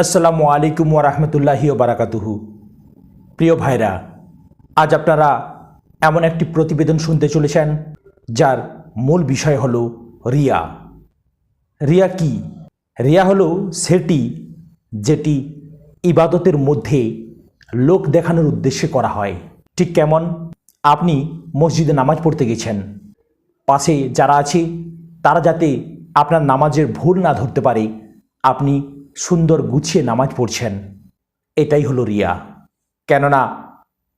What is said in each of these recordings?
আসসালামু আলাইকুম ওয়া রাহমাতুল্লাহি ওয়া বারাকাতুহু। প্রিয় ভাইরা, আজ আপনারা এমন একটি প্রতিবেদন শুনতে চলেছেন যার মূল বিষয় হলো রিয়া। রিয়া কি? রিয়া হলো সেটি যেটি ইবাদতের মধ্যে লোক দেখানোর উদ্দেশ্যে করা হয়। ঠিক কেমন? আপনি মসজিদে নামাজ পড়তে গেছেন, পাশে যারা আছে তারা যাতে আপনার নামাজের ভুল না ধরতে পারে আপনি সুন্দর গুছিয়ে নামাজ পড়ছেন, এটাই হলো রিয়া। কেননা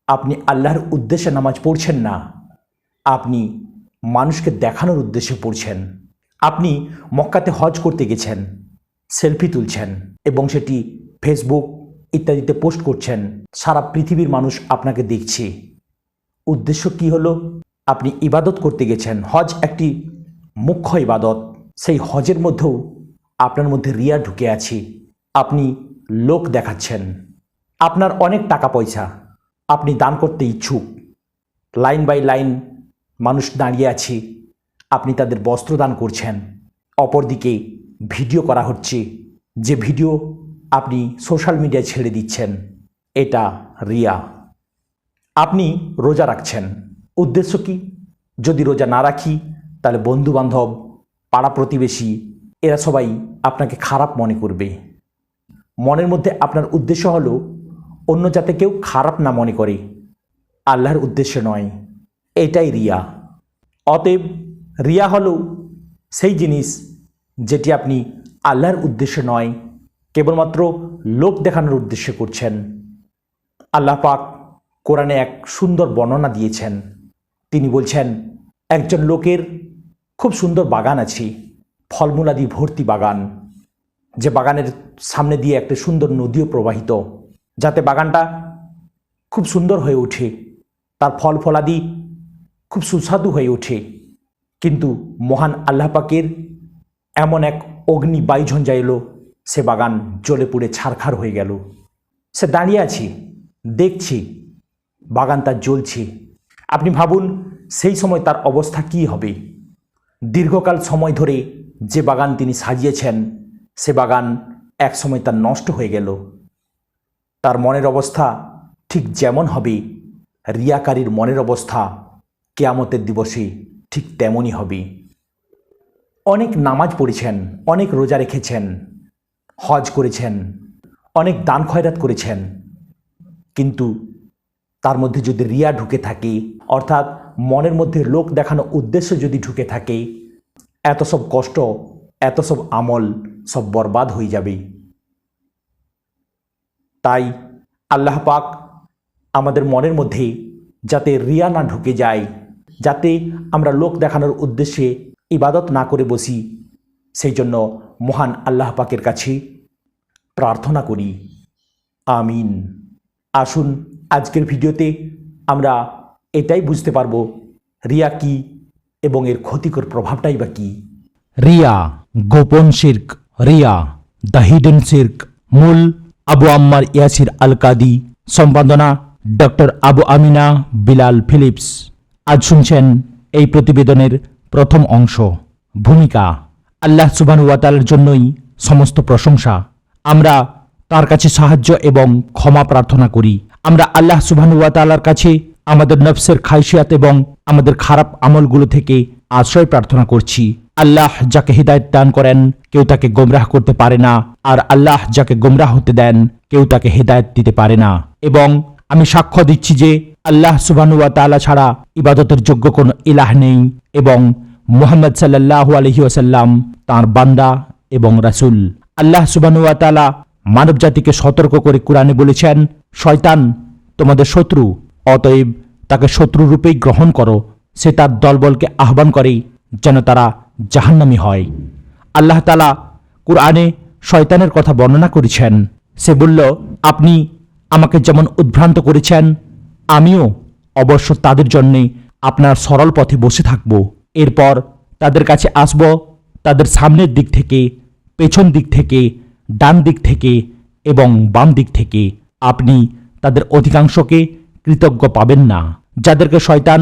আপনি আল্লাহর উদ্দেশ্যে নামাজ পড়ছেন না, আপনি মানুষকে দেখানোর উদ্দেশ্যে পড়ছেন। আপনি মক্কাতে হজ করতে গেছেন, সেলফি তুলছেন এবং সেটি ফেসবুক ইত্যাদিতে পোস্ট করছেন, সারা পৃথিবীর মানুষ আপনাকে দেখছে। উদ্দেশ্য কি হলো? আপনি ইবাদত করতে গেছেন, হজ একটি মুখ্য ইবাদত, সেই হজের মধ্যেও আপনার মধ্যে রিয়া ঢুকে আছে। আপনি লোক দেখাচ্ছেন, আপনার অনেক টাকা পয়সা, আপনি দান করতে ইচ্ছুক, লাইন বাই লাইন মানুষ দাঁড়িয়ে আছে, আপনি তাদের বস্ত্র দান করছেন। অপরদিকে ভিডিও করা হচ্ছে, যে ভিডিও আপনি সোশ্যাল মিডিয়ায় ছেড়ে দিচ্ছেন, এটা রিয়া। আপনি রোজা রাখছেন, উদ্দেশ্য কি? যদি রোজা না রাখি তাহলে বন্ধুবান্ধব, পাড়া প্রতিবেশী এরা সবাই আপনাকে খারাপ মনে করবে। মনের মধ্যে আপনার উদ্দেশ্য হলো অন্য যাতে কেউ খারাপ না মনে করে, আল্লাহর উদ্দেশ্য নয়। এটাই রিয়া। অতএব রিয়া হলো সেই জিনিস যেটি আপনি আল্লাহর উদ্দেশ্যে নয়, কেবলমাত্র লোক দেখানোর উদ্দেশ্যে করছেন। আল্লাহ পাক কোরআনে এক সুন্দর বর্ণনা দিয়েছেন। তিনি বলছেন, একজন লোকের খুব সুন্দর বাগান আছে, ফলমূলাদি ভর্তি বাগান, যে বাগানের সামনে দিয়ে একটা সুন্দর নদীও প্রবাহিত, যাতে বাগানটা খুব সুন্দর হয়ে ওঠে, তার ফল ফলাদি খুব সুস্বাদু হয়ে ওঠে। কিন্তু মহান আল্লাহ পাকের এমন এক অগ্নি বায়ুঝঞ্ঝা এলো, সে বাগান জ্বলে পুড়ে ছারখার হয়ে গেল। সে দাঁড়িয়ে আছে, দেখছে বাগান তার জ্বলছে। আপনি ভাবুন সেই সময় তার অবস্থা কি হবে। দীর্ঘকাল সময় ধরে যে বাগান তিনি সাজিয়েছেন, সে বাগান এক সময় তার নষ্ট হয়ে গেল। তার মনের অবস্থা ঠিক যেমন হবে, রিয়াকারীর মনের অবস্থা কিয়ামতের দিবসে ঠিক তেমনই হবে। অনেক নামাজ পড়েছেন, অনেক রোজা রেখেছেন, হজ করেছেন, অনেক দান খয়রাত করেছেন, কিন্তু তার মধ্যে যদি রিয়া ঢুকে থাকে, অর্থাৎ মনের মধ্যে লোক দেখানো উদ্দেশ্য যদি ঢুকে থাকে, এত সব কষ্ট, এত সব আমল সব বরবাদ হয়ে যাবে। তাই আল্লাহ পাক আমাদের মনের মধ্যে যাতে রিয়া না ঢুকে যায়, যাতে আমরা লোক দেখানোর উদ্দেশ্যে ইবাদত না করে বসি, সেই জন্য মহান আল্লাহ পাকের কাছে প্রার্থনা করি। আমিন। আসুন আজকের ভিডিওতে আমরা এটাই বুঝতে পারবো রিয়া কি এবং এর ক্ষতিকর প্রভাবটাই বা কি। রিয়া গোপন শিরক। রিয়া দ্য হিডেন শিরক। মূল আবু আম্মার ইয়াসির আল কাদি, সম্পাদনা ডক্টর আবু আমিনা বিলাল ফিলিপস। আজ শুনছেন এই প্রতিবেদনের প্রথম অংশ। ভূমিকা। আল্লাহ সুবহানাহু ওয়া তাআলার জন্যই সমস্ত প্রশংসা। আমরা তার কাছে সাহায্য এবং ক্ষমা প্রার্থনা করি। আমরা আল্লাহ সুবহানাহু ওয়া তাআলার কাছে আমাদের নফসের খায়শিয়াত এবং আমাদের খারাপ আমলগুলো থেকে আশ্রয় প্রার্থনা করছি। আল্লাহ যাকে হিদায়াত দান করেন কেউ তাকে গোমরাহ করতে পারে না, আর আল্লাহ যাকে গোমরাহ হতে দেন কেউ তাকে হিদায়াত দিতে পারে না। এবং আমি সাক্ষ্য দিচ্ছি যে আল্লাহ সুবহানাহু ওয়া তাআলা ছাড়া ইবাদতের যোগ্য কোনো ইলাহ নেই এবং মুহাম্মদ সাল্লাল্লাহু আলাইহি ওয়াসাল্লাম তাঁর বান্দা এবং রাসূল। আল্লাহ সুবহানাহু ওয়া তাআলা মানব জাতিকে সতর্ক করে কুরআনে বলেছেন, শয়তান তোমাদের শত্রু, অতএব তাকে শত্রু রূপেই গ্রহণ করো। সে তার দলবলকে আহ্বান করে যেন তারা জাহান্নামী হয়। আল্লাহ তাআলা কুরআনে শয়তানের কথা বর্ণনা করেছেন। সে বলল, আপনি আমাকে যেমন উদ্ভ্রান্ত করেছেন, আমিও অবশ্য তাদের জন্যে আপনার সরল পথে বসে থাকব। এরপর তাদের কাছে আসব, তাদের সামনের দিক থেকে, পেছন দিক থেকে, ডান দিক থেকে এবং বাম দিক থেকে। আপনি তাদের অধিকাংশকে কৃতজ্ঞ পাবেন না। যাদেরকে শয়তান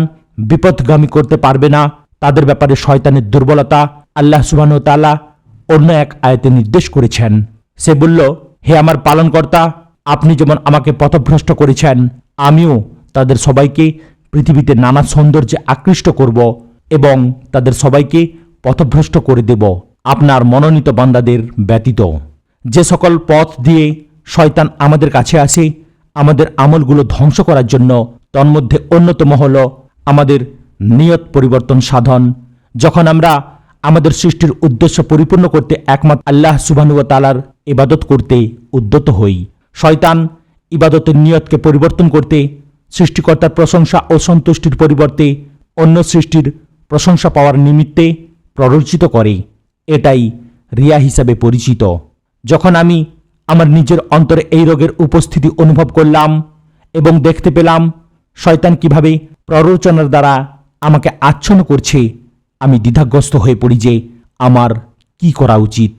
বিপথগামী করতে পারবে না, তাদের ব্যাপারে শয়তানের দুর্বলতা আল্লাহ সুবহানাহু ওয়া তাআলা অন্য এক আয়াতে নির্দেশ করেছেন। সে বলল, হে আমার পালনকর্তা, আপনি যেমন আমাকে পথভ্রষ্ট করেছেন, আমিও তাদের সবাইকে পৃথিবীতে নানা সৌন্দর্যে আকৃষ্ট করব এবং তাদের সবাইকে পথভ্রষ্ট করে দেব আপনার মনোনীত বান্দাদের ব্যতীত। যে সকল পথ দিয়ে শয়তান আমাদের কাছে আসে আমাদের আমলগুলো ধ্বংস করার জন্য, তন্মধ্যে অন্যতম হল আমাদের নিয়ত পরিবর্তন সাধন। যখন আমরা আমাদের সৃষ্টির উদ্দেশ্য পরিপূর্ণ করতে একমাত্র আল্লাহ সুবহানাহু ওয়া তাআলার ইবাদত করতে উদ্যত হই, শয়তান ইবাদতের নিয়তকে পরিবর্তন করতে সৃষ্টিকর্তার প্রশংসা ও সন্তুষ্টির পরিবর্তে অন্য সৃষ্টির প্রশংসা পাওয়ার নিমিত্তে প্ররোচিত করে। এটাই রিয়া হিসাবে পরিচিত। যখন আমি আমার নিজের অন্তরে এই রোগের উপস্থিতি অনুভব করলাম এবং দেখতে পেলাম শয়তান কিভাবে প্ররোচনার দ্বারা আমাকে আচ্ছন্ন করছে, আমি দ্বিধাগ্রস্ত হয়ে পড়ি যে আমার কি করা উচিত।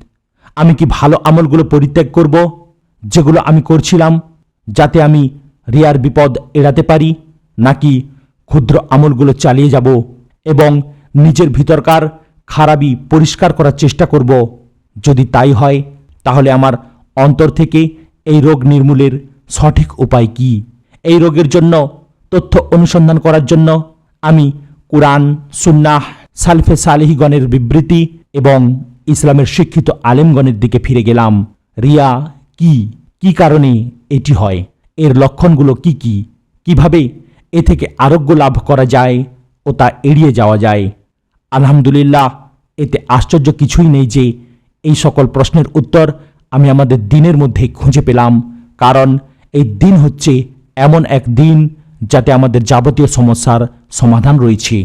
আমি কি ভালো আমলগুলো পরিত্যাগ করব যেগুলো আমি করছিলাম, যাতে আমি রিয়ার বিপদ এড়াতে পারি, নাকি ক্ষুদ্র আমলগুলো চালিয়ে যাব এবং নিজের ভিতরকার খারাপি পরিষ্কার করার চেষ্টা করব? যদি তাই হয়, তাহলে আমার অন্তর থেকে এই রোগ নির্মূলের সঠিক উপায় কি? এই রোগের জন্য তথ্য অনুসন্ধান করার জন্য আমি কুরআন, সুন্নাহ, সালফে সালেহীগণের বিবৃতি এবং ইসলামের শিক্ষিত আলেমগণের দিকে ফিরে গেলাম। রিয়া কি, কি কারণে এটি হয়, এর লক্ষণগুলো কি কি, কিভাবে এ থেকে আরোগ্য লাভ করা যায় ও তা এড়িয়ে যাওয়া যায়। আলহামদুলিল্লাহ, এতে আশ্চর্য কিছুই নেই যে এই সকল প্রশ্নের উত্তর আমি আমাদের দিনের মধ্যে খুঁজে পেলাম, কারণ এই দিন হচ্ছে এমন এক দিন যাতে আমাদের যাবতীয় সমস্যার সমাধান রয়েছে।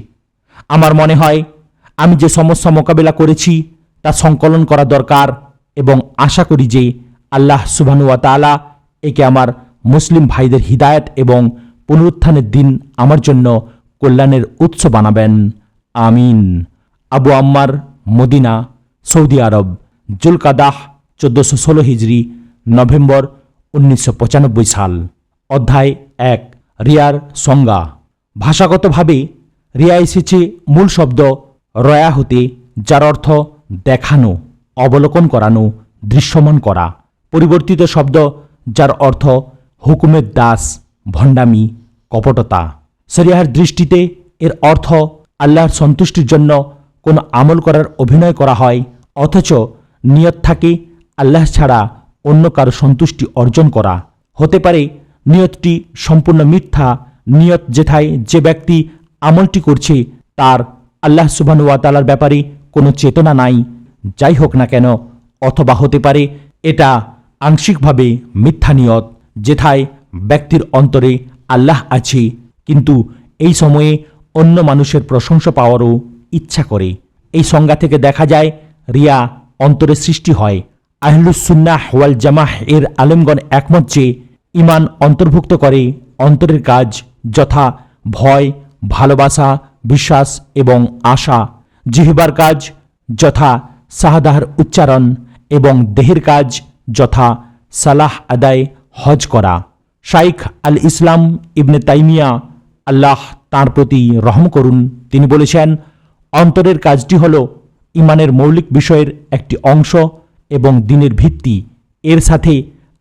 আমার মনে হয় আমি যে সমস্যা মোকাবেলা করেছি তা সংকলন করা দরকার এবং আশা করি যে আল্লাহ সুবহানাহু ওয়া তাআলা একে আমার মুসলিম ভাইদের হিদায়াত এবং পুনরুত্থানের দিন আমার জন্য কল্যাণের উৎস বানাবেন। আমিন। আবু আম্মার, মদিনা, সৌদি আরব, জুলকাদাহ 1416 হিজরি, নভেম্বর 1995 সাল। অধ্যায় 1, রিয়ার সংজ্ঞা। ভাষাগতভাবে রিয়া এসেছে মূল শব্দ রয়া হতে, যার অর্থ দেখানো, অবলোকন করানো, দৃশ্যমান করা। পরিবর্তিত শব্দ যার অর্থ হুকুমের দাস, ভণ্ডামি, কপটতা। শরিয়ার দৃষ্টিতে এর অর্থ আল্লাহর সন্তুষ্টির জন্য কোনো আমল করার অভিনয় করা হয়, অথচ নিয়ত থাকে আল্লাহ ছাড়া অন্য কারো সন্তুষ্টি অর্জন করা। হতে পারে নিয়তটি সম্পূর্ণ মিথ্যা, নিয়ত যেথায় যে ব্যক্তি আমলটি করছে তার আল্লাহ সুবহানাহু ওয়া তাআলার ব্যাপারে কোনো চেতনা নাই, যাই হোক না কেন। অথবা হতে পারে এটা আংশিকভাবে মিথ্যা নিয়ত, যেথায় ব্যক্তির অন্তরে আল্লাহ আছে কিন্তু এই সময়ে অন্য মানুষের প্রশংসা পাওয়ারও ইচ্ছা করে। এই সংজ্ঞা থেকে দেখা যায় রিয়া অন্তরে সৃষ্টি হয়। আহলুস সুন্নাহ ওয়াল জামাহ এর আলেমগণ একমত যে ঈমান অন্তর্ভুক্ত করে অন্তরের কাজ, যথা ভয়, ভালোবাসা, বিশ্বাস এবং আশা; জিহ্বার কাজ যথা শাহাদাহর উচ্চারণ; এবং দেহের কাজ যথা সালাহ আদায়, হজ করা। শাইখ আল ইসলাম ইবনে তাইমিয়া, আল্লাহ তাঁর প্রতি রহম করুন, তিনি বলেছেন, অন্তরের কাজটি হল ঈমানের মৌলিক বিষয়ের একটি অংশ এবং দ্বীনের ভিত্তি। এর সাথে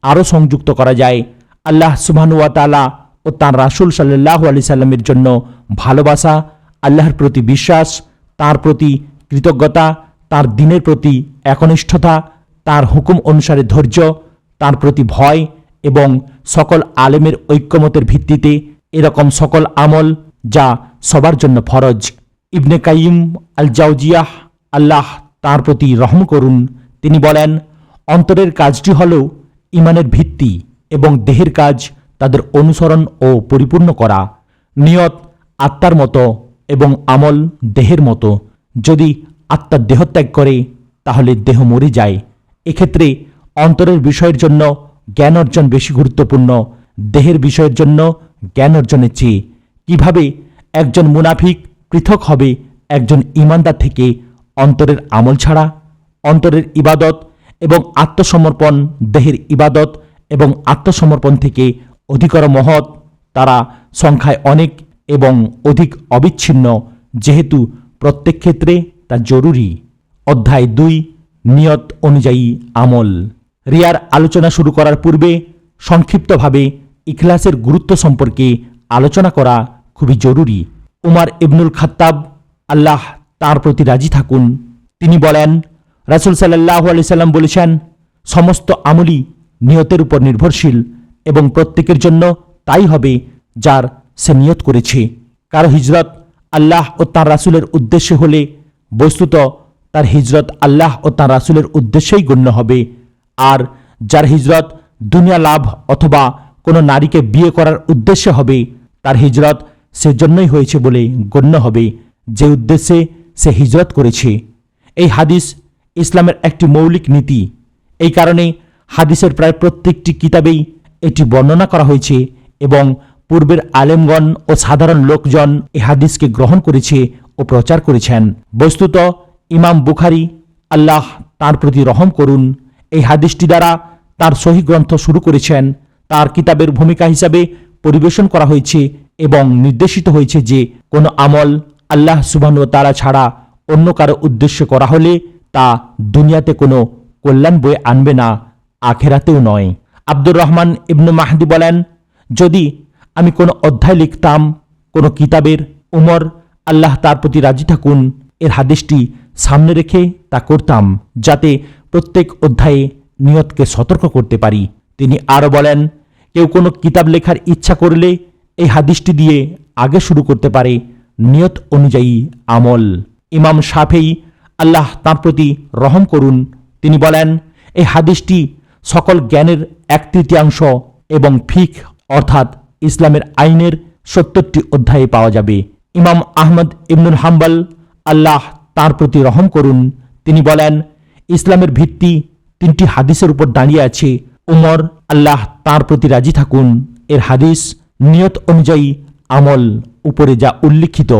আরও সংযুক্ত করা যায় আল্লাহ সুবহানাহু ওয়া তাআলা ও তাঁর রাসূল সাল্লাল্লাহু আলাইহি সাল্লামের জন্য ভালোবাসা, আল্লাহর প্রতি বিশ্বাস, তাঁর প্রতি কৃতজ্ঞতা, তাঁর দ্বীনের প্রতি একনিষ্ঠতা, তাঁর হুকুম অনুসারে ধৈর্য, তাঁর প্রতি ভয় এবং সকল আলেমের ঐক্যমতের ভিত্তিতে এরকম সকল আমল যা সবার জন্য ফরজ। ইবনে কাইয়িম আল জাওজিয়াহ, আল্লাহ তাঁর প্রতি রহম করুন, তিনি বলেন, অন্তরের কাজটি হল ঈমানের ভিত্তি এবং দেহের কাজ তাদের অনুসরণ ও পরিপূর্ণ করা। নিয়ত আত্মার মতো এবং আমল দেহের মতো। যদি আত্মা দেহত্যাগ করে তাহলে দেহ মরে যায়। এক্ষেত্রে অন্তরের বিষয়ের জন্য জ্ঞান অর্জন বেশি গুরুত্বপূর্ণ দেহের বিষয়ের জন্য জ্ঞান অর্জনের চেয়ে। কিভাবে একজন মুনাফিক পৃথক হবে একজন ঈমানদার থেকে অন্তরের আমল ছাড়া? অন্তরের ইবাদত এবং আত্মসমর্পণ দেহের ইবাদত এবং আত্মসমর্পণ থেকে অধিকতর মহৎ। তারা সংখ্যায় অনেক এবং অধিক অবিচ্ছিন্ন, যেহেতু প্রত্যেক ক্ষেত্রে তা জরুরি। অধ্যায় 2, নিয়ত অনুযায়ী আমল। রিয়ার আলোচনা শুরু করার পূর্বে সংক্ষিপ্তভাবে ইখলাসের গুরুত্ব সম্পর্কে আলোচনা করা খুবই জরুরি। উমার ইবনুল খাত্তাব, আল্লাহ তার প্রতি রাজি থাকুন, তিনি বলেন, রাসূল সাল্লাল্লাহু আলাইহি সাল্লাম বলেছেন, সমস্ত আমলই নিয়তের উপর নির্ভরশীল এবং প্রত্যেকের জন্য তাই হবে যার সে নিয়ত করেছে। কারো হিজরত আল্লাহ ও তাঁর রাসূলের উদ্দেশ্যে হলে বস্তুত তার হিজরত আল্লাহ ও তাঁর রাসূলের উদ্দেশ্যেই গণ্য হবে। আর যার হিজরত দুনিয়া লাভ অথবা কোনো নারীকে বিয়ে করার উদ্দেশ্যে হবে, তার হিজরত সেজন্যই হয়েছে বলে গণ্য হবে যে উদ্দেশ্যে সে হিজরত করেছে। এই হাদিস ইসলামের একটি মৌলিক নীতি। এই কারণে হাদিসের প্রায় প্রত্যেকটি কিতাবেই এটি বর্ণনা করা হয়েছে এবং পূর্বের আলেমগণ ও সাধারণ লোকজন এই হাদিসকে গ্রহণ করেছে ও প্রচার করেছেন। বস্তুত ইমাম বুখারী, আল্লাহ তার প্রতি রহম করুন, এই হাদিসটি দ্বারা তার সহিহ গ্রন্থ শুরু করেছেন। তার কিতাবের ভূমিকা হিসাবে পরিবেশন করা হয়েছে এবং নির্দেশিত হয়েছে যে কোনো আমল আল্লাহ সুবহানাহু ওয়া তাআলা ছাড়া অন্য কারো উদ্দেশ্যে করা হলে তা দুনিয়াতে কোনো কল্যাণ বয়ে আনবে না, আখেরাতেও নয়। আব্দুর রহমান ইবনে মাহদি বলেন, যদি আমি কোনো অধ্যায় লিখতাম কোনো কিতাবের, উমর, আল্লাহ তার প্রতি রাজি থাকুন, এর হাদিসটি সামনে রেখে তা করতাম, যাতে প্রত্যেক অধ্যায়ে নিয়তকে সতর্ক করতে পারি। তিনি আরও বলেন, কেউ কোনো কিতাব লেখার ইচ্ছা করলে এই হাদিসটি দিয়ে আগে শুরু করতে পারে, নিয়ত অনুযায়ী আমল। ইমাম শাফেঈ, আল্লাহ তাঁর প্রতি রহম করুন, তিনি বলেন, এই হাদিসটি সকল জ্ঞানের 1/3 এবং ফিকহ অর্থাৎ ইসলামের আইনের 70টি অধ্যায়ে পাওয়া যাবে। ইমাম আহমদ ইবনুল হাম্বল, আল্লাহ তাঁর প্রতি রহম করুন, তিনি বলেন, ইসলামের ভিত্তি 3টি হাদিসের উপর দাঁড়িয়ে আছে। উমর, আল্লাহ তাঁর প্রতি রাজি থাকুন, এর হাদিস, নিয়ত অনুযায়ী আমল, উপরে যা উল্লিখিত।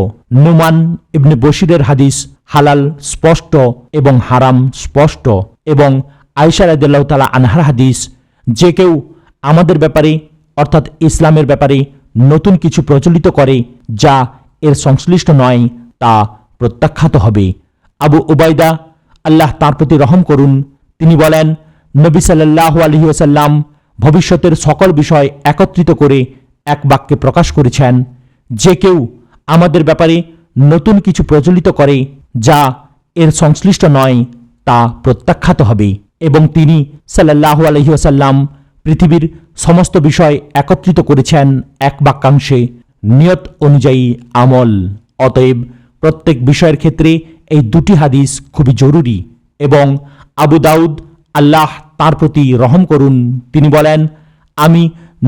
নুমান ইবনে বশিরের হাদিস, হালাল স্পষ্ট এবং হারাম স্পষ্ট। এবং আয়েশা রাদিয়াল্লাহু তাআলা আনহার হাদিস, যে কেউ আমাদের ব্যাপারে অর্থাৎ ইসলামের ব্যাপারে নতুন কিছু প্রচলিত করে যা এর সংশ্লিষ্ট নয়, তা প্রত্যাখ্যাত হবে। আবু উবাইদা, আল্লাহ তাঁর প্রতি রহম করুন, তিনি বলেন, নবী সাল্লাল্লাহু আলাইহি ওয়াসাল্লাম ভবিষ্যতের সকল বিষয় একত্রিত করে এক বাক্যে প্রকাশ করেছেন, যে কেউ আমাদের ব্যাপারে নতুন কিছু প্রচলিত করে যা এর সংশ্লিষ্ট নয়, তা প্রত্যাখ্যাত হবে। এবং তিনি সাল্লাল্লাহু আলাইহি ওয়াসাল্লাম পৃথিবীর সমস্ত বিষয় একত্রিত করেছেন এক বাক্যাংশে, নিয়ত অনুযায়ী আমল। অতএব প্রত্যেক বিষয়ের ক্ষেত্রে এই 2টি হাদিস খুবই জরুরি। এবং আবু দাউদ, আল্লাহ তাঁর প্রতি রহম করুন, তিনি বলেন, আমি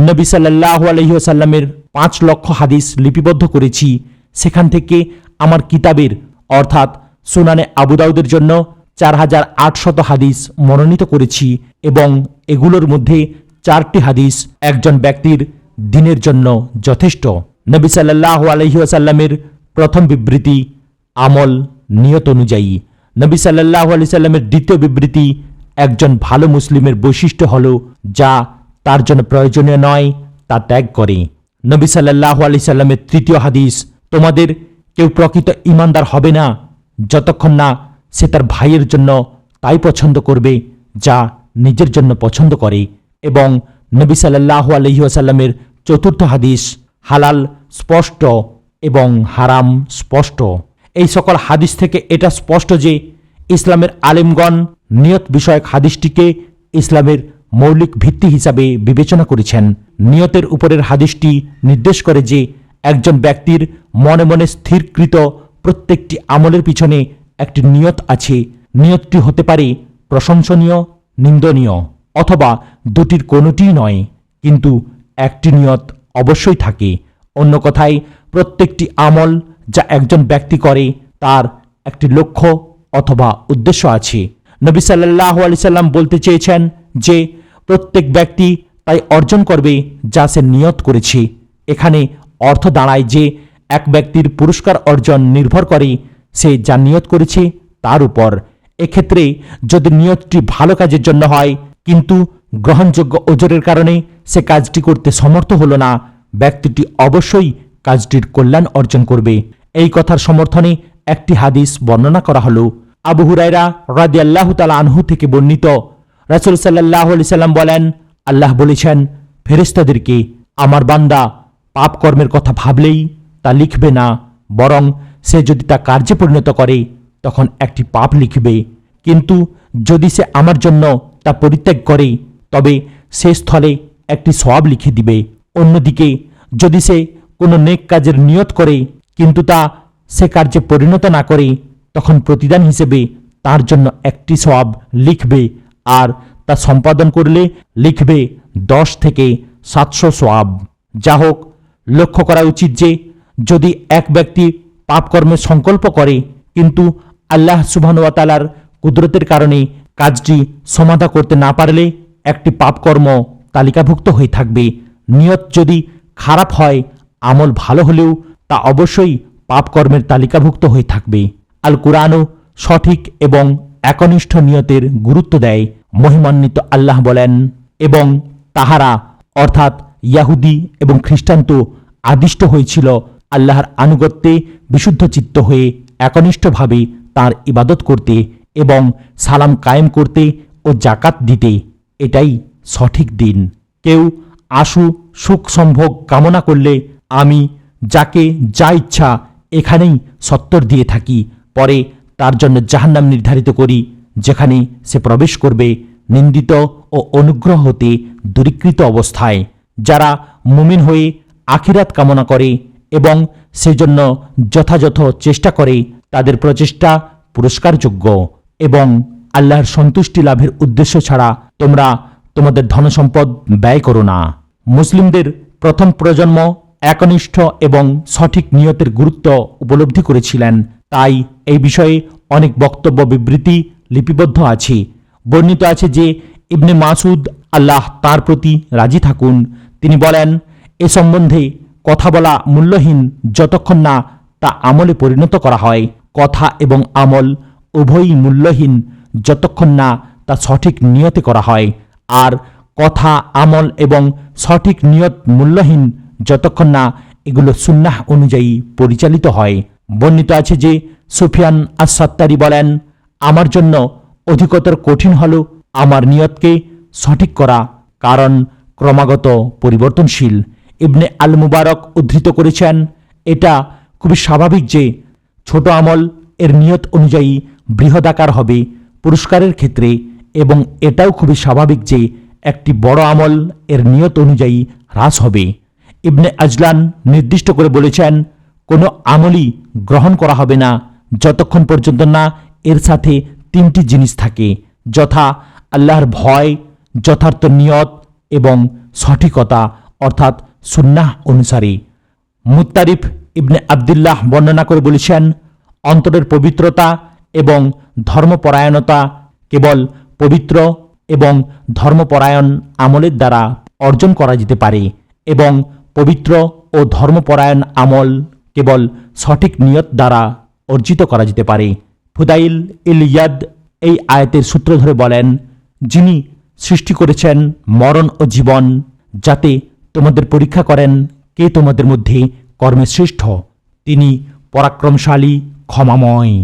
নবী সাল্লাল্লাহু আলাইহি ওয়াসাল্লামের 5 লক্ষ হাদিস লিপিবদ্ধ করেছি। সেখান থেকে আমার কিতাবের অর্থাৎ সুনানে আবু দাউদের জন্য 4800 হাদিস মনোনীত করেছি এবং এগুলোর মধ্যে 4টি হাদিস একজন ব্যক্তির দিনের জন্য যথেষ্ট। নবী সাল্লাল্লাহু আলাইহি ওয়াসাল্লামের প্রথম বিবৃতি, আমল নিয়ত অনুযায়ী। নবী সাল্লাল্লাহু আলাইহি সাল্লামের দ্বিতীয় বিবৃতি, একজন ভালো মুসলিমের বৈশিষ্ট্য হলো যা তার জন্য প্রয়োজনীয় নয় তা ত্যাগ করে। নবী সাল্লাল্লাহু আলাইহি সাল্লামের তৃতীয় হাদিস, তোমাদের কেউ প্রকৃত ঈমানদার হবে না যতক্ষণ না সে তার ভাইয়ের জন্য তাই পছন্দ করবে যা নিজের জন্য পছন্দ করে। এবং নবী সাল্লাল্লাহু আলাইহি ওয়াসাল্লামের চতুর্থ হাদিস, হালাল স্পষ্ট এবং হারাম স্পষ্ট। এই সকল হাদিস থেকে এটা স্পষ্ট যে ইসলামের আলেমগণ নিয়ত বিষয়ক হাদিসটিকে ইসলামের মৌলিক ভিত্তি হিসাবে বিবেচনা করেছেন। নিয়তের উপরের হাদিসটি নির্দেশ করে যে একজন ব্যক্তির মনে মনে স্থিরকৃত প্রত্যেকটি আমলের পিছনে একটি নিয়ত আছে। নিয়তটি হতে পারে প্রশংসনীয়, নিন্দনীয় অথবা দুটির কোনোটিই নয়, কিন্তু একটি নিয়ত অবশ্যই থাকে। অন্য কথায়, প্রত্যেকটি আমল যা একজন ব্যক্তি করে তার একটি লক্ষ্য অথবা উদ্দেশ্য আছে। নবী সাল্লাল্লাহু আলাইহি সাল্লাম বলতে চেয়েছেন যে প্রত্যেক ব্যক্তি তাই অর্জন করবে যা সে নিয়ত করেছে। এখানে অর্থ দাঁড়ায় যে এক ব্যক্তির পুরস্কার অর্জন নির্ভর করে সে যা নিয়ত করেছে তার উপর। এক্ষেত্রে যদি নিয়তটি ভালো কাজের জন্য হয় কিন্তু গ্রহণযোগ্য ওজরের কারণে সে কাজটি করতে সমর্থ হলো না, ব্যক্তিটি অবশ্যই কাজটির কল্যাণ অর্জন করবে। এই কথার সমর্থনে একটি হাদিস বর্ণনা করা হলো। আবু হুরায়রা রাদিয়াল্লাহু তাআলা আনহু থেকে বর্ণিত, রাসূল সাল্লাল্লাহু আলাইহি সাল্লাম বলেন, আল্লাহ বলেছেন ফেরেশতাদেরকে, আমার বান্দা পাপ কর্মের কথা ভাবলেই তা লিখবে না, বরং সে যদি তা কার্যে পরিণত করে তখন একটি পাপ লিখবে। কিন্তু যদি সে আমার জন্য তা পরিত্যাগ করে তবে সে স্থলে একটি সওয়াব লিখে দিবে। অন্যদিকে যদি সে কোনো নেক কাজের নিয়ত করে কিন্তু তা সে কার্যে পরিণত না করে তখন প্রতিদান হিসেবে তার জন্য একটি সওয়াব লিখবে, আর তা সম্পাদন করলে লিখবে 10 থেকে 700 সওয়াব। যা হোক, লক্ষ্য করা উচিত যে যদি এক ব্যক্তি পাপকর্মের সংকল্প করে কিন্তু আল্লাহ সুবহানাহু ওয়া তাআলার কুদরতের কারণে কাজটি সমাধা করতে না পারলে একটি পাপকর্ম তালিকাভুক্ত হয়ে থাকবে। নিয়ত যদি খারাপ হয়, আমল ভালো হলেও তা অবশ্যই পাপকর্মের তালিকাভুক্ত হয়ে থাকবে। আল কুরআনও সঠিক এবং একনিষ্ঠ নিয়তের গুরুত্ব দেয়। মহিমান্বিত আল্লাহ বলেন, এবং তাহারা অর্থাৎ ইয়াহুদি এবং খ্রিস্টান তো আদিষ্ট হয়েছিল আল্লাহর আনুগত্যে বিশুদ্ধ চিত্ত হয়ে একনিষ্ঠভাবে তাঁর ইবাদত করতে এবং সালাম কায়েম করতে ও জাকাত দিতে। এটাই সঠিক দিন। কেউ আশু সুখ সম্ভোগ কামনা করলে আমি যাকে যা ইচ্ছা এখানেই সত্তর দিয়ে থাকি, পরে তার জন্য জাহান্নাম নির্ধারিত করি, যেখানে সে প্রবেশ করবে নিন্দিত ও অনুগ্রহ হতে দূরীকৃত অবস্থায়। যারা মুমিন হয়ে আখিরাত কামনা করে এবং সেজন্য যথাযথ চেষ্টা করে তাদের প্রচেষ্টা পুরস্কারযোগ্য। এবং আল্লাহর সন্তুষ্টি লাভের উদ্দেশ্য ছাড়া তোমরা তোমাদের ধনসম্পদ ব্যয় করো না। মুসলিমদের প্রথম প্রজন্ম একনিষ্ঠ এবং সঠিক নিয়তের গুরুত্ব উপলব্ধি করেছিলেন, তাই এই বিষয়ে অনেক বক্তব্য বিবৃতি লিপিবদ্ধ আছে। বর্ণিত আছে যে ইবনে মাসুদ, আল্লাহ তার প্রতি রাজি থাকুন, তিনি বলেন, এ সম্বন্ধে কথা বলা মূল্যহীন যতক্ষণ না তা আমলে পরিণত করা হয়। কথা এবং আমল উভয়ই মূল্যহীন যতক্ষণ না তা সঠিক নিয়তে করা হয়। আর কথা, আমল এবং সঠিক নিয়ত মূল্যহীন যতক্ষণ না এগুলো সুন্নাহ অনুযায়ী পরিচালিত হয়। বর্ণিত আছে যে সুফিয়ান আস-সাত্তারি বলেন, আমার জন্য অধিকতর কঠিন হল আমার নিয়তকে সঠিক করা, কারণ ক্রমাগত পরিবর্তনশীল। ইবনে আল মুবারক উদ্ধৃত করেছেন, এটা খুবই স্বাভাবিক যে ছোট আমল এর নিয়ত অনুযায়ী বৃহদাকার হবে পুরস্কারের ক্ষেত্রে, এবং এটাও খুবই স্বাভাবিক যে একটি বড় আমল এর নিয়ত অনুযায়ী হ্রাস হবে। ইবনে আজলান নির্দিষ্ট করে বলেছেন, কোনো আমলই গ্রহণ করা হবে না যতক্ষণ পর্যন্ত না এর সাথে 3টি জিনিস থাকে, যথা আল্লাহর ভয়, যথার্থ নিয়ত এবং সঠিকতা অর্থাৎ সুন্নাহ অনুসারী। মুত্তারিফ ইবনে আবদুল্লাহ বর্ণনা করে বলেছেন, অন্তরের পবিত্রতা এবং ধর্মপরায়ণতা কেবল পবিত্র এবং ধর্মপরায়ণ আমলের দ্বারা অর্জন করা যেতে পারে, এবং পবিত্র ও ধর্মপরায়ণ আমল কেবল সঠিক নিয়ত দ্বারা অর্জিত করা যেতে পারে। ফুদাইল ইল ইয়াদ এই আয়াতের সূত্র ধরে বলেন, যিনি সৃষ্টি করেছেন মরণ ও জীবন, যাতে তোমাদের পরীক্ষা করেন কে তোমাদের মধ্যে কর্মে শ্রেষ্ঠ, তিনি পরাক্রমশালী, ক্ষমাময়।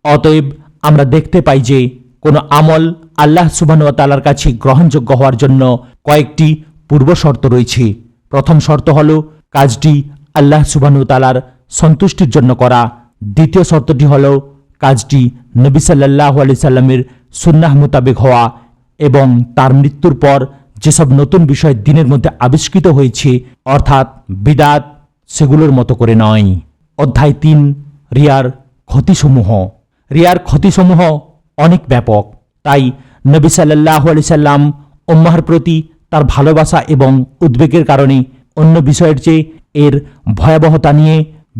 অতএব আমরা দেখতে পাই যে কোনো আমল আল্লাহ সুবহানাহু ওয়া তাআলার কাছে গ্রহণযোগ্য হওয়ার জন্য কয়েকটি পূর্ব শর্ত রয়েছে। প্রথম শর্ত হল কাজটি আল্লাহ সুবহানাহু ওয়া তাআলার সন্তুষ্টির জন্য করা। দ্বিতীয় শর্তটি হল কাজটি নবী সাল্লাল্লাহু আলাইহি সাল্লামের সুন্নাহ মোতাবেক হওয়া, এবং তার মৃত্যুর পর যেসব নতুন বিষয় দিনের মধ্যে আবিষ্কৃত হয়েছে অর্থাৎ বিদআত, সেগুলোর মতো করে নয়। অধ্যায় 3, রিয়ার ক্ষতিসমূহ। রিয়ার ক্ষতিসমূহ অনেক ব্যাপক, তাই নবী সাল্লাল্লাহু আলাইহি সাল্লাম উম্মাহর প্রতি তার ভালোবাসা এবং উদ্বেগের কারণে অন্য বিষয়ের চেয়ে এর ভয়াবহতা নিয়ে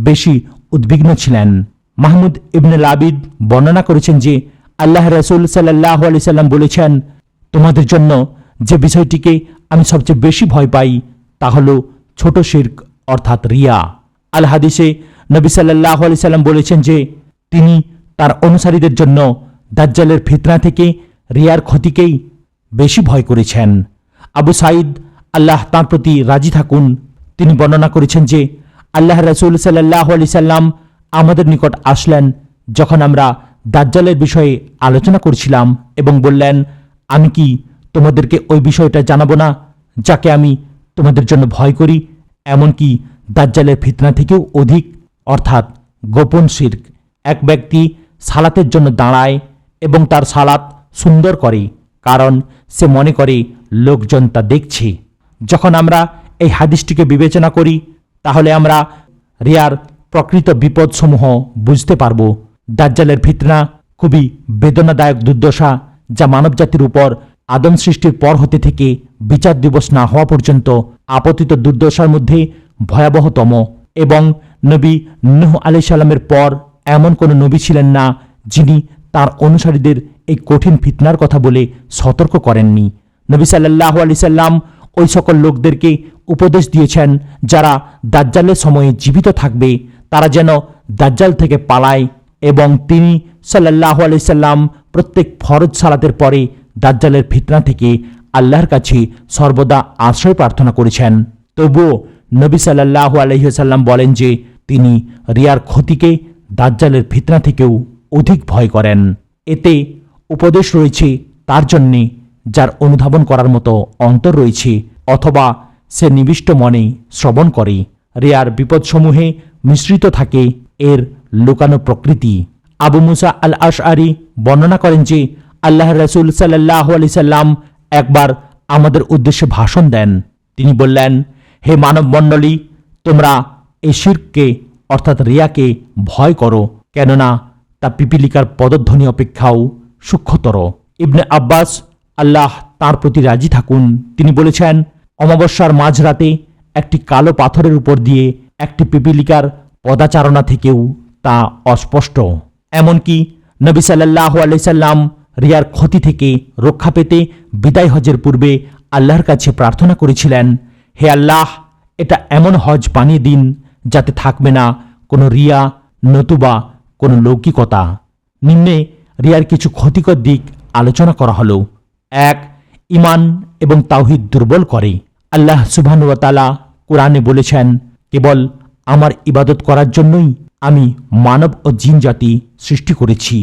বেশি উদ্বিগ্ন ছিলেন। মাহমুদ ইবনে লাবিদ বর্ণনা করেছেন যে আল্লাহ রাসূল সাল্লাল্লাহু আলাইহি সাল্লাম বলেছেন, তোমাদের জন্য যে বিষয়টিকে আমি সবচেয়ে বেশি ভয় পাই তা হল ছোট শিরক অর্থাৎ রিয়া। আল হাদিসে নবী সাল্লাল্লাহু আলাইহি সাল্লাম বলেছেন যে তিনি তার অনুসারীদের জন্য দাজ্জালের ফিতনা থেকে রিয়ার ক্ষতিকেই বেশি ভয় করেছেন। আবু সাঈদ, আল্লাহ তাঁর প্রতি রাজি থাকুন, তিনি বর্ণনা করেছেন যে আল্লাহ রাসূল সাল্লাল্লাহু আলাইহি সাল্লাম আমাদের নিকট আসলেন যখন আমরা দাজ্জালের বিষয়ে আলোচনা করছিলাম এবং বললেন, আমি কি তোমাদেরকে ওই বিষয়টা জানাবো না যাকে আমি তোমাদের জন্য ভয় করি, এমনকি দাজ্জালের ফিতনা থেকেও অধিক, অর্থাৎ গোপন শিরক। এক ব্যক্তি সালাতের জন্য দাঁড়ায় এবং তার সালাত সুন্দর করে, কারণ সে মনে করে লোকজন তা দেখছে। যখন আমরা এই হাদিসটিকে বিবেচনা করি তাহলে আমরা রিয়ার প্রকৃত বিপদসমূহ বুঝতে পারব। দাজ্জালের ফিতনা খুবই বেদনাদায়ক দুর্দশা, যা মানবজাতির উপর আদম সৃষ্টির পর হতে থেকে বিচার দিবস না হওয়া পর্যন্ত আপতিত দুর্দশার মধ্যে ভয়াবহতম। এবং নবী নূহ আলাইহিস সালামের পর এমন কোনো নবী ছিলেন না যিনি তার অনুসারীদের এই কঠিন ফিতনার কথা বলে সতর্ক করেননি। নবী সাল্লাল্লাহু আলাইহি সাল্লাম ওই সকল লোকদেরকে উপদেশ দিয়েছেন যারা দাজ্জালের সময়ে জীবিত থাকবে তারা যেন দাজ্জাল থেকে পালায়, এবং তিনি সাল্লাল্লাহু আলাইহি সাল্লাম প্রত্যেক ফরজ সালাতের পরে দাজ্জালের ফিতনা থেকে আল্লাহর কাছে সর্বদা আশ্রয় প্রার্থনা করেছেন। তবুও নবী সাল্লাল্লাহু আলাইহি সাল্লাম বলেন যে তিনি রিয়ার ক্ষতিকে দাজ্জালের ফিতনা থেকেও অধিক ভয় করেন। এতে উপদেশ রয়েছে তার জন্যে যার অনুধাবন করার মতো অন্তর রয়েছে, অথবা সে নিবিষ্ট মনে শ্রবণ করে। রিয়ার বিপদসমূহে মিশ্রিত থাকে এর লুকানো প্রকৃতি। আবু মুসা আল আশআরি বর্ণনা করেন যে আল্লাহর রাসূল সাল্লাল্লাহু আলাইহি সাল্লাম একবার আমাদের উদ্দেশ্যে ভাষণ দেন। তিনি বললেন, হে মানব মণ্ডলী, তোমরা এই শিরককে অর্থাৎ রিয়াকে ভয় করো, কেননা তা পিপিলিকার পদধ্বনি অপেক্ষাও সূক্ষ্মতর। ইবনে আব্বাস, আল্লাহ তার প্রতি রাজি থাকুন, তিনি বলেছেন, অমাবস্যার মাঝরাতে একটি কালো পাথরের উপর দিয়ে একটি পিপিলিকার পদাচারণা থেকেও তা অস্পষ্ট। এমনকি নবী সাল্লাল্লাহু আলাইহি সাল্লাম রিয়ার ক্ষতি থেকে রক্ষা পেতে বিদায় হজের পূর্বে আল্লাহর কাছে প্রার্থনা করেছিলেন, হে আল্লাহ, এটা এমন হজ বানিয়ে দিন যাতে থাকবে না কোনো রিয়া নতুবা কোনো লৌকিকতা। নিম্নে রিয়ার কিছু ক্ষতিকর দিক আলোচনা করা হলো। 1. ঈমান এবং তাওহীদ দুর্বল করে। আল্লাহ সুবহানাহু ওয়া তাআলা কোরআনে বলেছেন, কেবল আমার ইবাদত করার জন্যই আমি মানব ও জিন জাতি সৃষ্টি করেছি।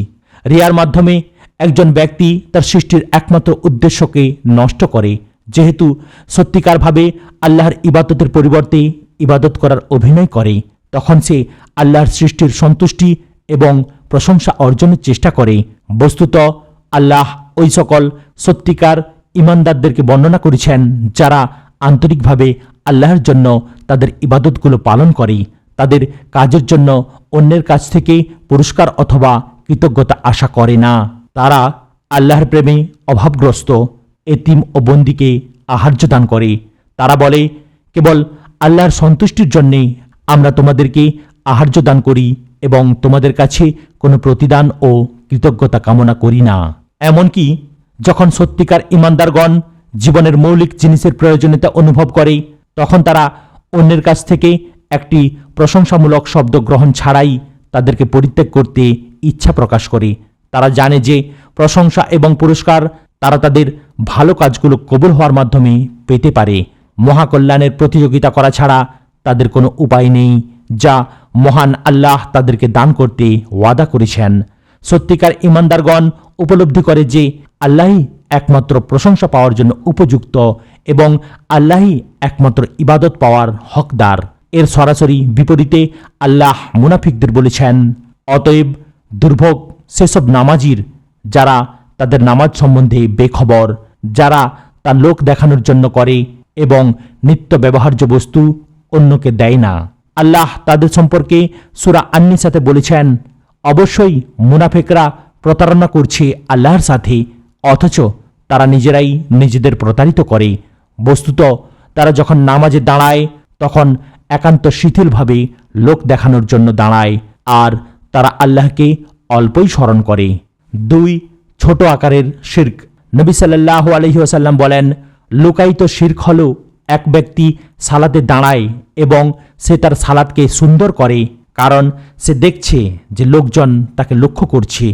রিয়ার মাধ্যমে একজন ব্যক্তি তার সৃষ্টির একমাত্র উদ্দেশ্যকে নষ্ট করে, যেহেতু সত্যিকারভাবে আল্লাহর ইবাদতের পরিবর্তে ইবাদত করার অভিনয় করে, তখন সে আল্লাহর সৃষ্টির সন্তুষ্টি এবং প্রশংসা অর্জনের চেষ্টা করে। বস্তুত আল্লাহ ওই সকল সত্যিকার ঈমানদারদেরকে বর্ণনা করেছেন যারা আন্তরিকভাবে আল্লাহর জন্য তাদের ইবাদতগুলো পালন করে, তাদের কাজের জন্য অন্যের কাছ থেকে পুরস্কার অথবা কৃতজ্ঞতা আশা করে না। তারা আল্লাহর প্রেমে অভাবগ্রস্ত এতিম ও বন্দীকে আহার্য দান করে। তারা বলে, কেবল আল্লাহর সন্তুষ্টির জন্যে আমরা তোমাদেরকে আহার্য দান করি এবং তোমাদের কাছে কোনো প্রতিদান ও কৃতজ্ঞতা কামনা করি না। এমনকি যখন সত্যিকার ঈমানদারগণ জীবনের মৌলিক জিনিসের প্রয়োজনীয়তা অনুভব করে, তখন তারা অন্যের কাছ থেকে একটি প্রশংসামূলক শব্দ গ্রহণ ছাড়াই তাদেরকে পরিত্যাগ করতে ইচ্ছা প্রকাশ করে। তারা জানে যে প্রশংসা এবং পুরস্কার তারা তাদের ভালো কাজগুলো কবুল হওয়ার মাধ্যমে পেতে পারে। মহাকল্যাণের প্রতিযোগিতা করা ছাড়া তাদের কোনো উপায় নেই, যা মহান আল্লাহ তাদেরকে দান করতে ওয়াদা করেছেন। সত্যিকার ঈমানদারগণ উপলব্ধি করে যে আল্লাহই একমাত্র প্রশংসা পাওয়ার জন্য উপযুক্ত এবং আল্লাহই একমাত্র ইবাদত পাওয়ার হকদার। এর সরাসরি বিপরীতে আল্লাহ মুনাফিকদের বলেছেন, অতএব দুর্ভোগ সেসব নামাজির যারা তাদের নামাজ সম্বন্ধে বেখবর, যারা তা লোক দেখানোর জন্য করে এবং নিত্য ব্যবহার্য বস্তু অন্যকে দেয় না। আল্লাহ তাদের সম্পর্কে সূরা আন-নিসাতে বলেছেন, অবশ্যই মুনাফিকরা প্রতারণা করছে আল্লাহর সাথে, অথচ তারা নিজেরাই নিজেদের প্রতারিত করে। বস্তুত তারা যখন নামাজে দাঁড়ায় তখন একান্ত শিথিলভাবে লোক দেখানোর জন্য দাঁড়ায়, আর তারা আল্লাহকে অল্পই স্মরণ করে। 2. ছোট আকারের শিরক। নবী সাল্লাল্লাহু আলাইহি ওয়াসাল্লাম বলেন, লুকায়িত শিরক হলো এক ব্যক্তি সালাতে দাঁড়ায় এবং সে তার সালাতকে সুন্দর করে কারণ সে দেখছে যে লোকজন তাকে লক্ষ্য করছে।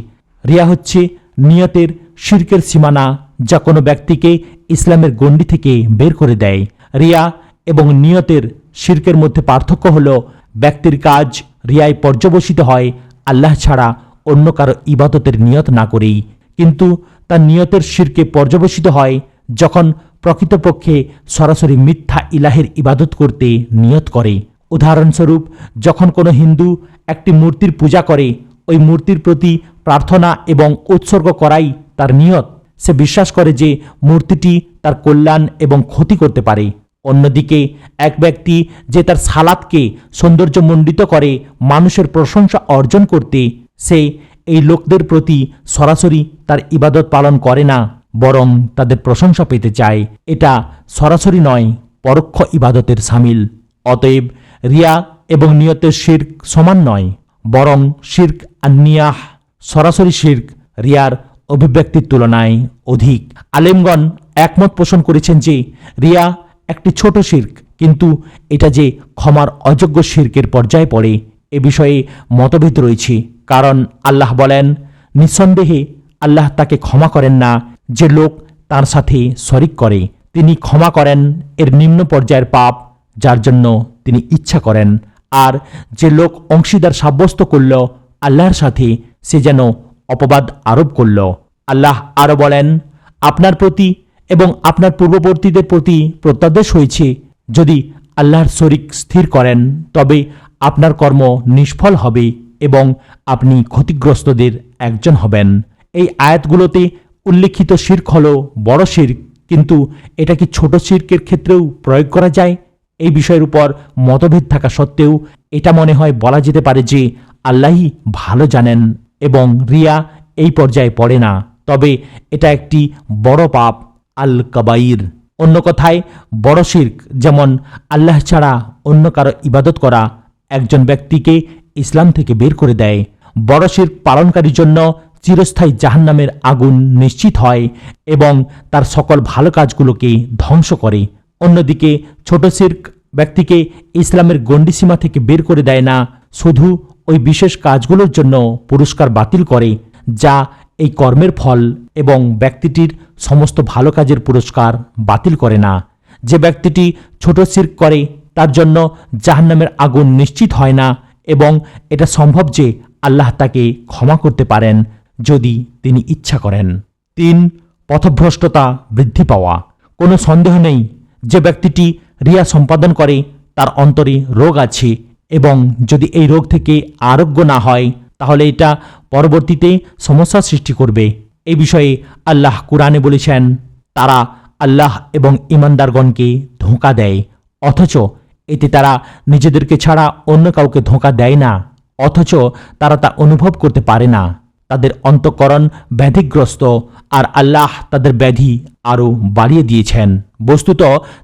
রিয়া হচ্ছে নিয়তের শিরকের সীমানা, যা কোনো ব্যক্তিকে ইসলামের গণ্ডি থেকে বের করে দেয়। রিয়া এবং নিয়তের শিরকের মধ্যে পার্থক্য হলো ব্যক্তির কাজ রিয়ায় পর্যবসিত হয় আল্লাহ ছাড়া অন্য কারো ইবাদতের নিয়ত না করেই, কিন্তু তার নিয়তের শিরকে পর্যবসিত হয় যখন প্রকৃতপক্ষে সরাসরি মিথ্যা ইলাহের ইবাদত করতে নিয়ত করে। উদাহরণস্বরূপ, যখন কোনো হিন্দু একটি মূর্তির পূজা করে, ওই মূর্তির প্রতি প্রার্থনা এবং উৎসর্গ করাই তার নিয়ত। সে বিশ্বাস করে যে মূর্তিটি তার কল্যাণ এবং ক্ষতি করতে পারে। অন্যদিকে এক ব্যক্তি যে তার সালাতকে সৌন্দর্যমণ্ডিত করে মানুষের প্রশংসা অর্জন করতে, সে এই লোকদের প্রতি সরাসরি তার ইবাদত পালন করে না, বরং তাদের প্রশংসা পেতে চায়। এটা সরাসরি নয়, পরোক্ষ ইবাদতের শামিল। অতএব রিয়া এবং নিয়তের শিরক সমান নয়, বরং শিরক আর নিয়াহ, সরাসরি শিরক রিয়ার অভিব্যক্তির তুলনায় অধিক। আলেমগণ একমত পোষণ করেছেন যে রিয়া একটি ছোট শিরক, কিন্তু এটা যে ক্ষমার অযোগ্য শিরকের পর্যায়ে পড়ে এ বিষয়ে মতভেদ রয়েছে। কারণ আল্লাহ বলেন, নিঃসন্দেহে আল্লাহ তাকে ক্ষমা করেন না যে লোক তার সাথে শরিক করে। তিনি ক্ষমা করেন এর নিম্ন পর্যায়ের পাপ যার জন্য তিনি ইচ্ছা করেন। আর যে লোক অংশীদার সাব্যস্ত করল আল্লাহর সাথে, সে যেন অপবাদ আরোপ করল। আল্লাহ আরও বলেন, আপনার প্রতি এবং আপনার পূর্ববর্তীদের প্রতি প্রত্যাদেশ হয়েছে, যদি আল্লাহর শরিক স্থির করেন তবে আপনার কর্ম নিষ্ফল হবে এবং আপনি ক্ষতিগ্রস্তদের একজন হবেন। এই আয়াতগুলোতে উল্লেখিত শিরক হল বড় শিরক, কিন্তু এটা কি ছোট শিরকের ক্ষেত্রেও প্রয়োগ করা যায়? এই বিষয়ের উপর মতভেদ থাকা সত্ত্বেও এটা মনে হয় বলা যেতে পারে যে আল্লাহই ভালো জানেন এবং রিয়া এই পর্যায়ে পড়ে না, তবে এটা একটি বড় পাপ, আল কাবাইর। অন্য কথায় বড় শিরক, যেমন আল্লাহ ছাড়া অন্য কারো ইবাদত করা, একজন ব্যক্তিকে ইসলাম থেকে বের করে দেয়। বড় শিরক পালনকারীর জন্য চিরস্থায়ী জাহান্নামের আগুন নিশ্চিত হয় এবং তার সকল ভালো কাজগুলোকে ধ্বংস করে। অন্যদিকে ছোট শিরক ব্যক্তিকে ইসলামের গণ্ডিসীমা থেকে বের করে দেয় না, শুধু ওই বিশেষ কাজগুলোর জন্য পুরস্কার বাতিল করে যা এই কর্মের ফল, এবং ব্যক্তিটির সমস্ত ভালো কাজের পুরস্কার বাতিল করে না। যে ব্যক্তিটি ছোট শিরক করে তার জন্য জাহান্নামের আগুন নিশ্চিত হয় না, এবং এটা সম্ভব যে আল্লাহ তাকে ক্ষমা করতে পারেন যদি তিনি ইচ্ছা করেন। 3. পথভ্রষ্টতা বৃদ্ধি পাওয়া। কোনো সন্দেহ নেই যে ব্যক্তিটি রিয়া সম্পাদন করে তার অন্তরে রোগ আছে, এবং যদি এই রোগ থেকে আরোগ্য না হয় তাহলে এটা পরবর্তীতে সমস্যা সৃষ্টি করবে। এই বিষয়ে আল্লাহ কুরআনে বলেছেন, তারা আল্লাহ এবং ঈমানদারগণকে ধোঁকা দেয়, অথচ এতে তারা নিজেদেরকে ছাড়া অন্য কাউকে ধোঁকা দেয় না, অথচ তারা তা অনুভব করতে পারে না। তাদের অন্তঃকরণ ব্যাধিগ্রস্ত, আর আল্লাহ তাদের ব্যাধি আরও বাড়িয়ে দিয়েছেন। বস্তুত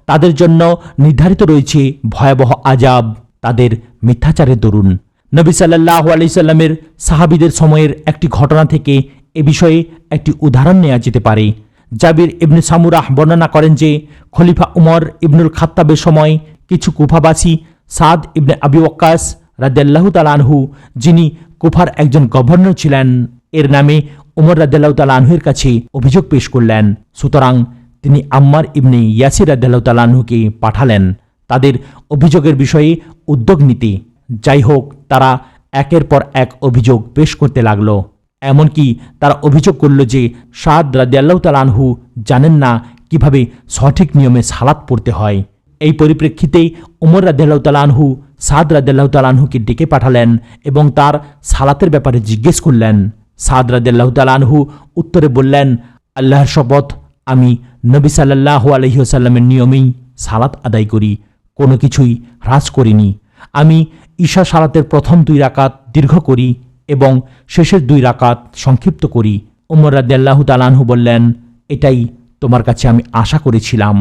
তাদের জন্য নির্ধারিত রয়েছে ভয়াবহ আযাব, তাদের মিথ্যাচারের দরুন। নবী সাল্লাল্লাহু আলাইহি সাল্লামের সাহাবীদের সময়ের একটি ঘটনা থেকে এ বিষয়ে একটি উদাহরণ নেওয়া যেতে পারে। জাবির ইবনে সামুরাহ বর্ণনা করেন যে খলিফা উমর ইবনুল খাত্তাবের সময় কিছু কুফাবাসী সাদ ইবনে আবি ওয়াক্কাস রাদিয়াল্লাহু তাআলা আনহু, যিনি কুফার একজন গভর্নর ছিলেন, এর নামে উমর রাদিয়াল্লাহু তাআলা আনহুর কাছে অভিযোগ পেশ করলেন। সুতরাং তিনি আম্মার ইবনে ইয়াসির রাদিয়াল্লাহু তাআলা আনহুকে পাঠালেন তাদের অভিযোগের বিষয়ে উদ্যোগ নিতে। যাই হোক, তারা একের পর এক অভিযোগ পেশ করতে লাগল। এমনকি তারা অভিযোগ করল যে সাদ রাদিয়াল্লাহু তাআলা আনহু জানেন না কিভাবে সঠিক নিয়মে সালাত পড়তে হয়। এই পরিপ্রেক্ষিতে উমর রাদিয়াল্লাহু তাআলা আনহু সাদ রাদিয়াল্লাহু তাআলা আনহুকে ডেকে পাঠালেন এবং তার সালাতের ব্যাপারে জিজ্ঞেস করলেন। সাদ রাদিয়াল্লাহু তাআলা আনহু উত্তরে বললেন, আল্লাহর শপথ, আমি নবী সাল্লাল্লাহু আলাইহি ওয়াসাল্লামের নিয়মেই সালাত আদায় করি, কোনো কিছুই হ্রাস করিনি। আমি ঈশা সালাতের প্রথম 2 রাকাত দীর্ঘ করি এবং শেষের 2 রাকাত সংক্ষিপ্ত করি। উমর রাদিয়াল্লাহু তাআলা আনহু বললেন, এটাই তোমার কাছে আমি আশা করেছিলাম।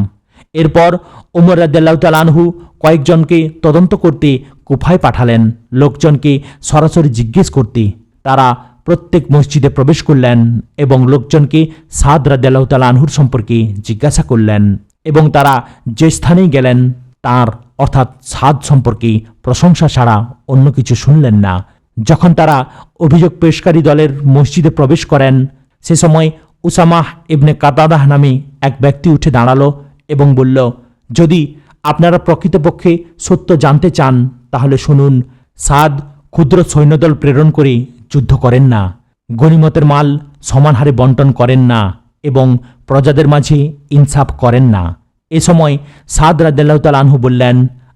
এরপর উমর রাদিয়াল্লাহু তাআলা আনহু কয়েকজনকে তদন্ত করতে কুফায় পাঠালেন, লোকজনকে সরাসরি জিজ্ঞেস করতে। তারা প্রত্যেক মসজিদে প্রবেশ করলেন এবং লোকজনকে সাদ রাদিয়াল্লাহু তাআলা আনহুর সম্পর্কে জিজ্ঞাসা করলেন, এবং তারা যে স্থানেই গেলেন তার অর্থাৎ সাদ সম্পর্কে প্রশংসা ছাড়া অন্য কিছু শুনলেন না। যখন তারা অভিযোগ পেশকারী দলের মসজিদে প্রবেশ করেন, সে সময় উসামাহ ইবনে কাতাদাহ নামে এক ব্যক্তি উঠে দাঁড়ালো এবং বলল, যদি আপনারা প্রকৃতপক্ষে সত্য জানতে চান তাহলে শুনুন, সাদ ক্ষুদ্র সৈন্যদল প্রেরণ করে যুদ্ধ করেন না, গনিমতের মাল সমান হারে বন্টন করেন না, এবং প্রজাদের মাঝে ইনসাফ করেন না। এ সময় সাদ রাদিয়াল্লাহু তাআলা আনহু বললেন,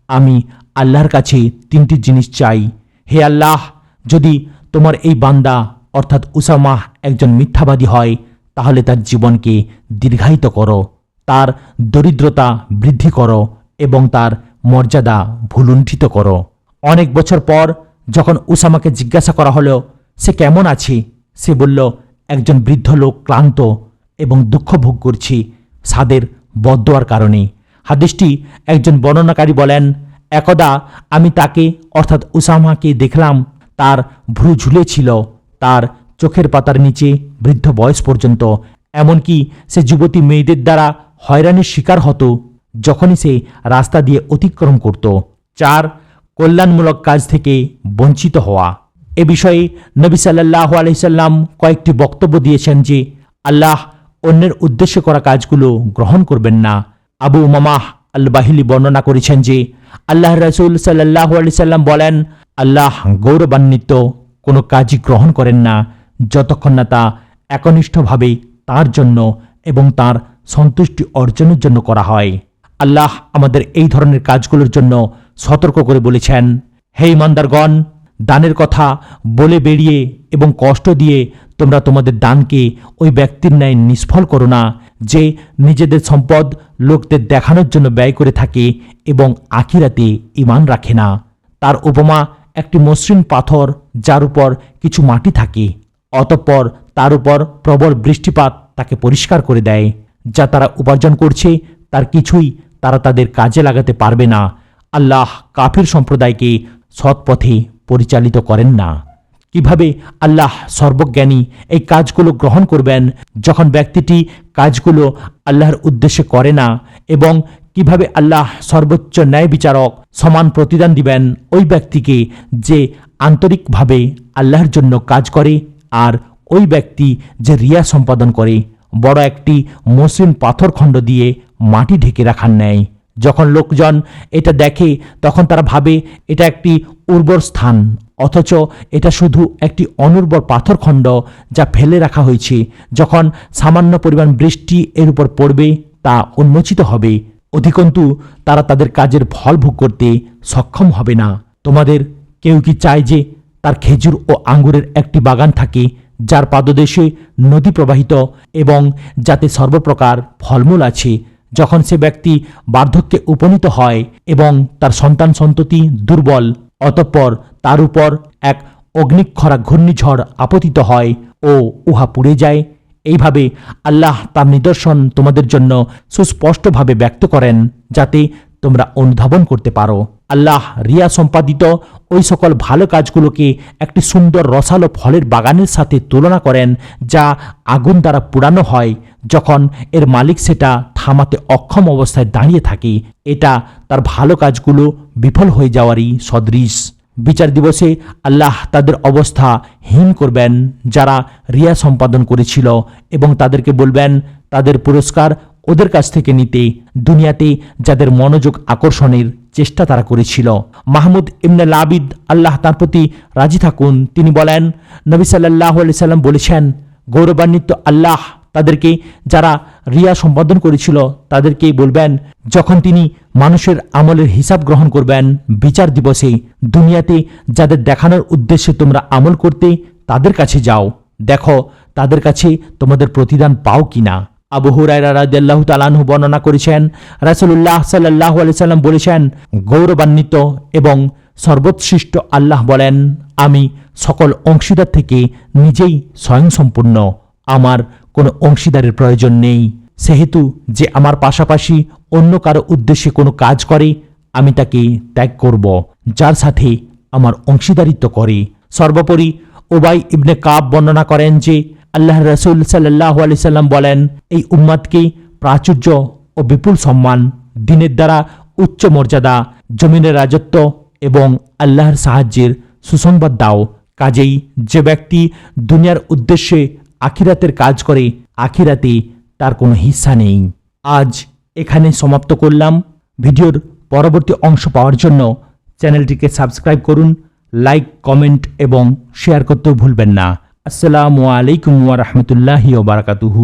আমি আল্লাহর কাছে 3টি জিনিস চাই। হে আল্লাহ, যদি তোমার এই বান্দা অর্থাৎ উসামাহ একজন মিথ্যাবাদী হয়, তাহলে তার জীবনকে দীর্ঘায়িত করো, তার দরিদ্রতা বৃদ্ধি করো এবং তার মর্যাদা ভুলুণ্ঠিত করো। অনেক বছর পর যখন উসামাকে জিজ্ঞাসা করা হলো সে কেমন আছে, সে বলল, একজন বৃদ্ধ লোক ক্লান্ত এবং দুঃখ ভোগ করছি সাদের বদদোয়ার কারণে। হাদিসটি একজন বর্ণনাকারী বলেন, একদা আমি তাকে অর্থাৎ উসামাকে দেখলাম, তার ভ্রু ঝুলেছিল, তার চোখের পাতার নিচে বৃদ্ধ বয়স পর্যন্ত, এমনকি সে যুবতী মেয়েদের দ্বারা হয়রানির শিকার হতো যখনই সে রাস্তা দিয়ে অতিক্রম করত। 4. কল্যাণমূলক কাজ থেকে বঞ্চিত হওয়া। এ বিষয়ে নবী সাল্লাল্লাহু আলাইহি সাল্লাম কয়েকটি বক্তব্য দিয়েছেন যে আল্লাহ অন্যের উদ্দেশ্যে করা কাজগুলো গ্রহণ করবেন না। আবু উমামাহ আল বাহিলি বর্ণনা করেছেন যে আল্লাহ রাসূল সাল্লাল্লাহু আলাইহি সাল্লাম বলেন, আল্লাহ গৌরবান্বিত কোনো কাজই গ্রহণ করেন না যতক্ষণ না তা একনিষ্ঠভাবে তার জন্য এবং তার সন্তুষ্টি অর্জনের জন্য করা হয়। আল্লাহ আমাদের এই ধরনের কাজগুলোর জন্য সতর্ক করে বলেছেন, হে ঈমানদারগণ, দানের কথা বলে বেরিয়ে এবং কষ্ট দিয়ে তোমরা তোমাদের দানকে ওই ব্যক্তির ন্যায় নিষ্ফল করো না যে নিজেদের সম্পদ লোকদের দেখানোর জন্য ব্যয় করে থাকে এবং আখিরাতে ঈমান রাখে না। তার উপমা একটি মসৃণ পাথর যার উপর কিছু মাটি থাকে, অতঃপর তার উপর প্রবল বৃষ্টিপাত তাকে পরিষ্কার করে দেয়। যা তারা উপার্জন করছে তার কিছুই তারা তাদের কাজে লাগাতে পারবে না। আল্লাহ কাফির সম্প্রদায়কে সৎ পথে পরিচালিত করেন না। কিভাবে আল্লাহ সর্বজ্ঞানী এই কাজগুলো গ্রহণ করবেন যখন ব্যক্তিটি কাজগুলো আল্লাহর উদ্দেশ্যে করে না, এবং কিভাবে আল্লাহ সর্বোচ্চ ন্যায় বিচারক সমান প্রতিদান দিবেন ওই ব্যক্তিকে যে আন্তরিকভাবে আল্লাহর জন্য কাজ করে আর ওই ব্যক্তি যে রিয়া সম্পাদন করে বড় একটি মসৃণ পাথরখণ্ড দিয়ে মাটি ঢেকে রাখার ন্যায়। যখন লোকজন এটা দেখে তখন তারা ভাবে এটা একটি উর্বর স্থান, অথচ এটা শুধু একটি অনুর্বর পাথরখণ্ড যা ফেলে রাখা হয়েছে। যখন সামান্য পরিমাণ বৃষ্টি এর উপর পড়বে তা উন্মোচিত হবে, অধিকন্তু তারা তাদের কাজের ফল ভোগ করতে সক্ষম হবে না। তোমাদের কেউ কি চায় যে তার খেজুর ও আঙ্গুরের একটি বাগান থাকে যার পাদদেশে নদী প্রবাহিত এবং যাতে সর্বপ্রকার ফলমূল আছে? যখন সে ব্যক্তি বার্ধক্যে উপনীত হয় এবং তার সন্তান সন্ততি দুর্বল, অতঃপর তার উপর এক অগ্নিক্ষরা ঘূর্ণিঝড় আপতিত হয় ও উহা পুড়ে যায়, এইভাবে আল্লাহ তার নিদর্শন তোমাদের জন্য সুস্পষ্টভাবে ব্যক্ত করেন যাতে তোমরা অনুধাবন করতে পারো। আল্লাহ রিয়া সম্পাদিত ওই সকল ভালো কাজগুলোকে একটি সুন্দর রসালো ফলের বাগানের সাথে তুলনা করেন যা আগুন দ্বারা পোড়ানো হয় যখন এর মালিক সেটা থামাতে অক্ষম অবস্থায় দাঁড়িয়ে থাকে। এটা তার ভালো কাজগুলো বিফল হয়ে যাওয়ারই সদৃশ। বিচার দিবসে আল্লাহ তাদের অবস্থা হীন করবেন যারা রিয়া সম্পাদন করেছিল এবং তাদেরকে বলবেন তাদের পুরস্কার ওদের কাছ থেকে নিতে দুনিয়াতে যাদের মনোযোগ আকর্ষণের চেষ্টা তারা করেছিল। মাহমুদ ইবনে লাবিদ আল্লাহ তার প্রতি রাজি থাকুন, তিনি বলেন, নবী সাল্লাল্লাহু আলাইহি সাল্লাম বলেছেন, গৌরবান্বিত আল্লাহ তাদেরকে যারা রিয়া সম্পাদন করেছিল তাদেরকেই বলবেন যখন তিনি মানুষের আমলের হিসাব গ্রহণ করবেন বিচার দিবসে, দুনিয়াতে যাদের দেখানোর উদ্দেশ্যে তোমরা আমল করতে তাদের কাছে যাও, দেখো তাদের কাছে তোমাদের প্রতিদান পাও কিনা। আবু হুরায়রা রাদিয়াল্লাহু তাআলা আনহু বর্ণনা করেছেন, রাসূলুল্লাহ সাল্লাল্লাহু আলাইহি সাল্লাম বলেছেন, গৌরবান্বিত এবং সর্বোৎকৃষ্ট আল্লাহ বলেন, আমি সকল অংশীদার থেকে নিজেই স্বয়ংসম্পূর্ণ, আমার কোনো অংশীদারের প্রয়োজন নেই। সেহেতু যে আমার পাশাপাশি অন্য কারো উদ্দেশ্যে কোনো কাজ করে আমি তাকে ত্যাগ করব, যার সাথে আমার অংশীদারিত্ব করে। সর্বোপরি উবাই ইবনে কাব বর্ণনা করেন যে আল্লাহ রাসূল সাল্লাল্লাহু আলাইহি সাল্লাম বলেন, এই উম্মাদকে প্রাচুর্য ও বিপুল সম্মান, দিনের দ্বারা উচ্চ মর্যাদা, জমিনের রাজত্ব এবং আল্লাহর সাহায্যের সুসংবাদ দাও। কাজেই যে ব্যক্তি দুনিয়ার উদ্দেশ্যে আখিরাতের কাজ করে আখিরাতে তার কোনো হিস্সা নেই। আজ এখানে সমাপ্ত করলাম। ভিডিওর পরবর্তী অংশ পাওয়ার জন্য চ্যানেলটিকে সাবস্ক্রাইব করুন, লাইক, কমেন্ট এবং শেয়ার করতেও ভুলবেন না। আসসালামু আলাইকুম ওয়া রাহমাতুল্লাহি ওয়া বারাকাতুহু।